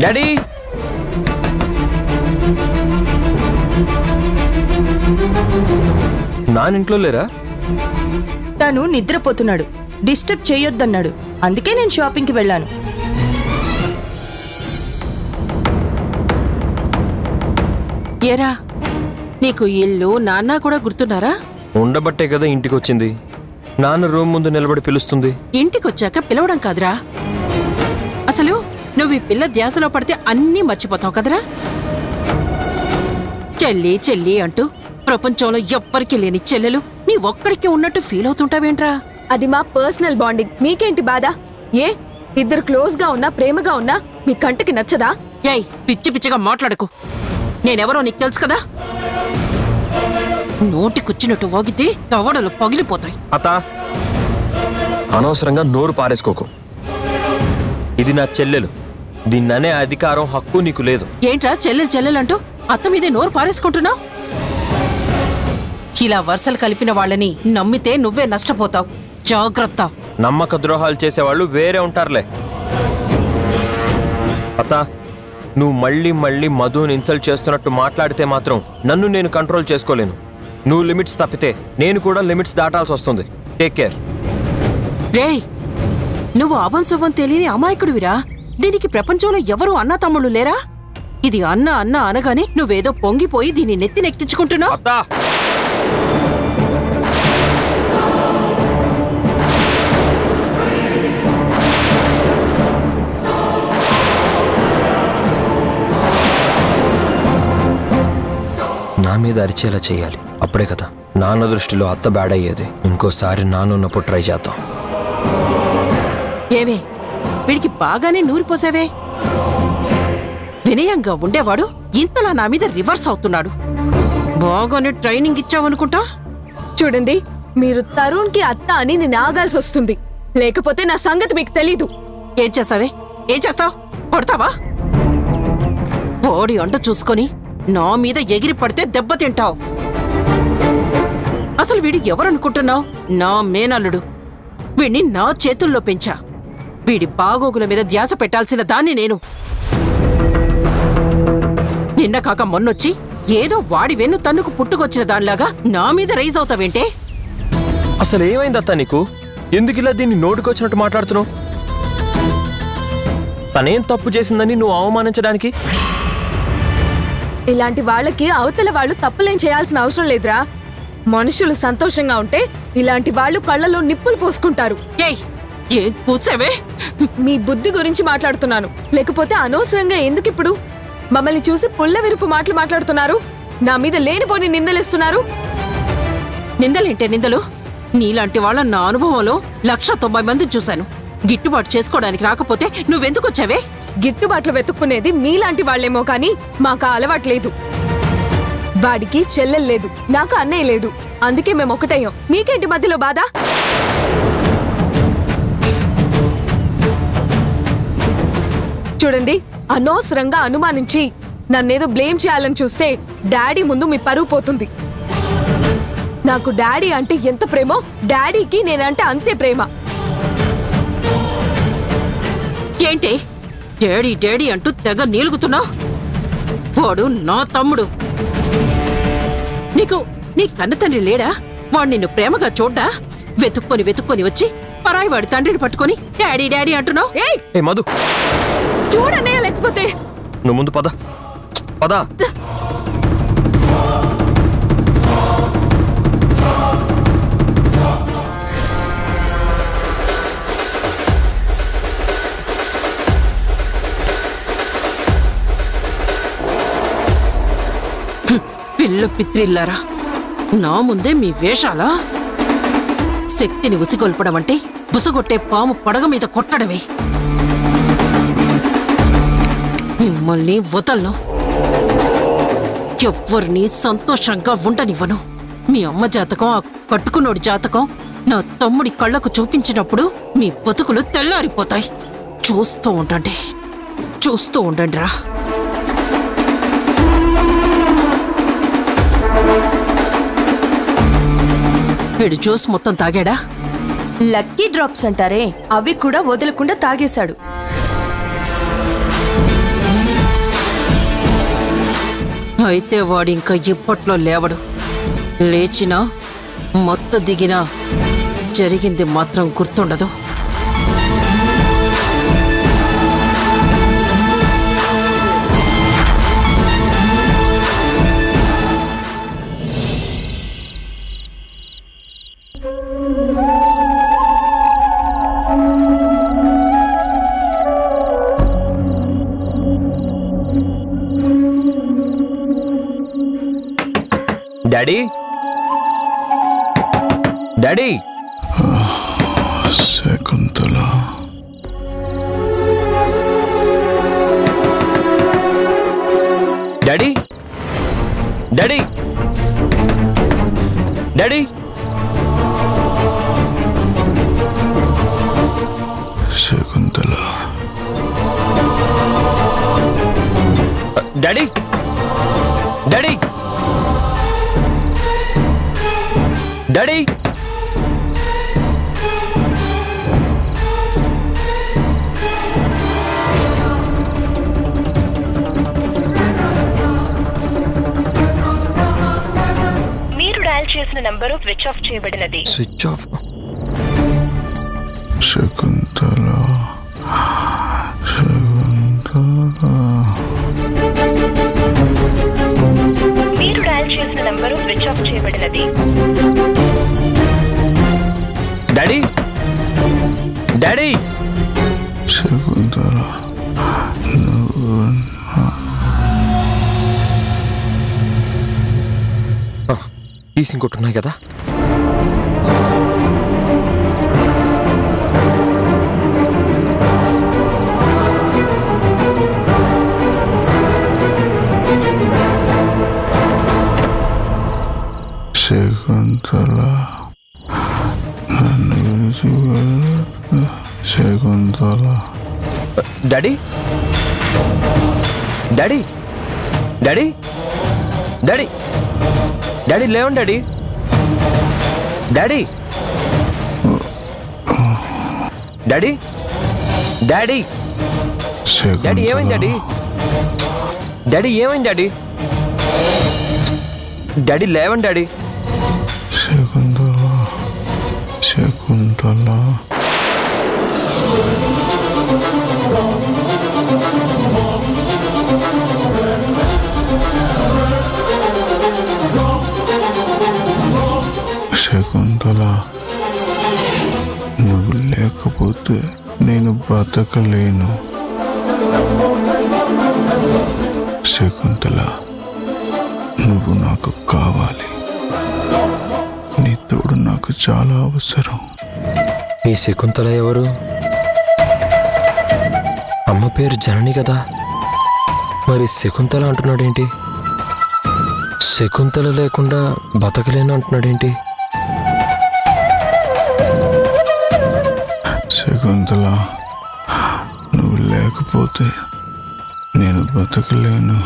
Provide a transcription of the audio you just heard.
Daddy నానింట్లో లేరా? తను నిద్రపోతున్నాడు, డిస్టర్బ్ చేయొద్దన్నాడు. అందుకే నేను షాపింగ్కి వెళ్ళాను. ఏరా, నీకు ఇల్లు నాన్న కూడా గుర్తున్నారా? ఉండబట్టే కదా ఇంటికి వచ్చింది. నాన్న రూమ్ ముందు నిలబడి పిలుస్తుంది. ఇంటికొచ్చాక పిలవడం కాదురా. అసలు నువ్వు ఈ పిల్ల ధ్యాసలో పడితే అన్నీ మర్చిపోతావు కదరా. చెల్లి చెల్లి అంటూ ప్రపంచంలో ఎవ్వరికి లేని చెల్లెలు నీ ఒక్కడికి ఉన్నట్టు ఫీల్ అవుతుంటావేంట్రా? అది మా పర్సనల్ బాండింగ్. మీకేంటి బాధ? ఏ ఇద్దరు క్లోజ్ గా ఉన్నా ప్రేమగా ఉన్నా మీ కంటికి నచ్చదా? ఏయ్, పిచ్చి పిచ్చిగా మాట్లాడకు. నేనెవరో నీకు తెలుసు కదా. నోటికొచ్చినట్టు వాగితే తవడలు పగిలిపోతాయి. అత్త, అనవసరంగా నోరు పారేసుకోకు. ఇది నా చెల్లెలు. దీన్ననే అధికారం హక్కు నీకు లేదు. ఏంట్రా చెల్లెలు చెల్లెలంటూ అత్త మీదే నోరు పారేసుకుంటున్నావు? ఇలా వరుసలు కలిపిన వాళ్ళని నమ్మితే నువ్వే నష్టపోతావు. జాగ్రత్త. నమ్మక ద్రోహాలు చేసేవాళ్ళు వేరే ఉంటారులే. అత్త, నువ్వు మళ్ళీ మళ్ళీ మధుని ఇన్సల్ట్ చేస్తున్నట్టు మాట్లాడితే మాత్రం నన్ను నేను కంట్రోల్ చేసుకోలేను. నువ్వు లిమిట్స్ తప్పితే నేను కూడా లిమిట్స్ దాటాల్సి వస్తుంది. Take care. రేయ్, నువ్వు అభం శుభం తెలియని అమాయకుడివిరా. దీనికి ప్రపంచంలో ఎవరు అన్న తమ్ముళ్ళు లేరా? ఇది అన్న అన్న అనగానే నువ్వేదో పొంగిపోయి దీన్ని నెత్తినెక్కించుకుంటున్నావు. అత్తా, నా మీద అరిచేలా చేయాలి. అప్పుడే కదా నాన్న దృష్టిలో అత్త బ్యాడ్ అయ్యేది. ఇంకోసారి నాన్నున్నప్పుడు ట్రై చేద్దాం. ఏమే, వీడికి బాగానే నూరిపోసావే. వినయంగా ఉండేవాడు ఇంతలా నా మీద రివర్స్ అవుతున్నాడు. బాగానే ట్రైనింగ్ ఇచ్చావనుకుంటా. చూడండి, మీరు తరుణ్ కి అత్త అని నేను ఆగాల్సి వస్తుంది. లేకపోతే నా సంగతి మీకు తెలీదు. ఏం చేస్తావే? ఏం చేస్తావు? కొడతావా? బోడి అంట చూసుకొని నా మీద ఎగిరి పడితే దెబ్బతింటావు. అసలు వీడు ఎవరనుకుంటున్నావు? నా మేనల్లుడు. వీడిని నా చేతుల్లో పెంచా. వీడి బాగోగుల మీద ధ్యాస పెట్టాల్సిన దాన్ని నేను. నిన్న కాక మొన్నొచ్చి ఏదో వాడి వెన్ను తన్నుకు పుట్టుకొచ్చిన దానిలాగా నా మీద రైజ్ అవుతావేంటే? అసలు ఏమైందత్తా నీకు? ఎందుకు ఇలా దీన్ని నోటికొచ్చినట్టు మాట్లాడుతున్నావు? తనేం తప్పు చేసిందని నువ్వు అవమానించడానికి? ఇలాంటి వాళ్ళకి అవతల వాళ్ళు తప్పులేం చేయాల్సిన అవసరం లేదురా. మనుషులు సంతోషంగా ఉంటే ఇలాంటి వాళ్ళు కళ్ళలో నిప్పులు పోసుకుంటారు. ఏయ్, ఏం కూర్చావే? మీ బుద్ధి గురించి మాట్లాడుతున్నాను. లేకపోతే అనవసరంగా ఎందుకిప్పుడు మమ్మల్ని చూసి పుల్ల విరుపు మాటలు మాట్లాడుతున్నారు? నా మీద లేనిపోని నిందలేస్తున్నారు. నిందలేంటే నిందలు? నీలాంటి వాళ్ళ నా అనుభవంలో 190 మందిని చూశాను. గిట్టుబాటు చేసుకోవడానికి రాకపోతే నువ్వెందుకొచ్చావే? గిట్టుబాట్లు వెతుక్కునేది మీలాంటి వాళ్లేమో కానీ మాకు అలవాట్లేదు. వాడికి చెల్లెలు లేదు, నాకు అన్నయ్య లేడు. అందుకే మేము ఒకటయ్యాం. మీకేంటి మధ్యలో బాధ? చూడండి, అనవసరంగా అనుమానించి నన్నేదో బ్లేమ్ చేయాలని చూస్తే డాడీ ముందు మీ పరువు పోతుంది. నాకు డాడీ అంటే ఎంత ప్రేమో డాడీకి నేనంటే అంతే ప్రేమ. ఏంటి డాడీ డాడీ అంటూ తెగ నీలుగుతున్నావు? వాడు నా తమ్ముడు. నీకు నీ కన్న తండ్రి లేడా? వాడు నిన్ను ప్రేమగా చూడ్డా? వెతుక్కొని వెతుక్కొని వచ్చి పరాయి వాడి తండ్రిని పట్టుకొని డాడీ డాడీ అంటున్నావు. ఏ మధు, చూడనే లేకపోతే నువ్వు ముందు పద పద. పిల్ల పిత్రిల్లారా, నా ముందే మీ వేషాలా? శక్తిని ఉసిగొల్పడం అంటే బుసగొట్టే పాము పడగ మీద కొట్టడమే. మిమ్మల్ని వదలను. ఎవ్వరిని సంతోషంగా ఉండనివ్వను. మీ అమ్మ జాతకం, ఆ కట్టుకున్నోడి జాతకం నా తమ్ముడి కళ్ళకు చూపించినప్పుడు మీ బతుకులు తెల్లారిపోతాయి. చూస్తూ ఉండండి, చూస్తూ ఉండండి రా. వీడు జ్యూస్ మొత్తం తాగాడా? లక్కీ డ్రాప్స్ అంటారే, అవి కూడా వదలకుండా తాగేశాడు. అయితే వాడింకా ఇప్పట్లో లేవడు. లేచినా మొత్తం దిగినా జరిగింది మాత్రం గుర్తుండదు. Daddy daddy Shakuntala daddy daddy daddy Shakuntala daddy daddy daddy మీరు డయల్ చేసిన నంబరు స్విచ్ ఆఫ్ చేయబడినది. Switch off. శకుంతల శకుంతల మీరు డయల్ చేసిన నంబరు స్విచ్ ఆఫ్ చేయబడినది. డాడీ డాడీ శకుంతల నువ్వు కీస్ ఇంకోటి ఉన్నాయి కదా. శకుంతల నన్ను విడిచి Shakuntala daddy daddy daddy daddy daddy లేవండి daddy daddy daddy daddy daddy ఏమైంది డాడీ డాడీ ఏమైంది డాడీ డాడీ లేవండి డాడీ శకుంతల శకుంతల శకుంతల నువ్వు లేకపోతే నేను బతకలేను. శకుంతల నువ్వు నాకు కావాలి. నీ తోడు నాకు చాలా అవసరం. ఈ శకుంతల ఎవరు? అమ్మ పేరు జనని కదా, మరి శకుంతల అంటున్నాడేంటి? శకుంతల లేకుండా బతకలేను అంటున్నాడేంటి? శకుంతల నువ్వు లేకపోతే నేను బతకలేను.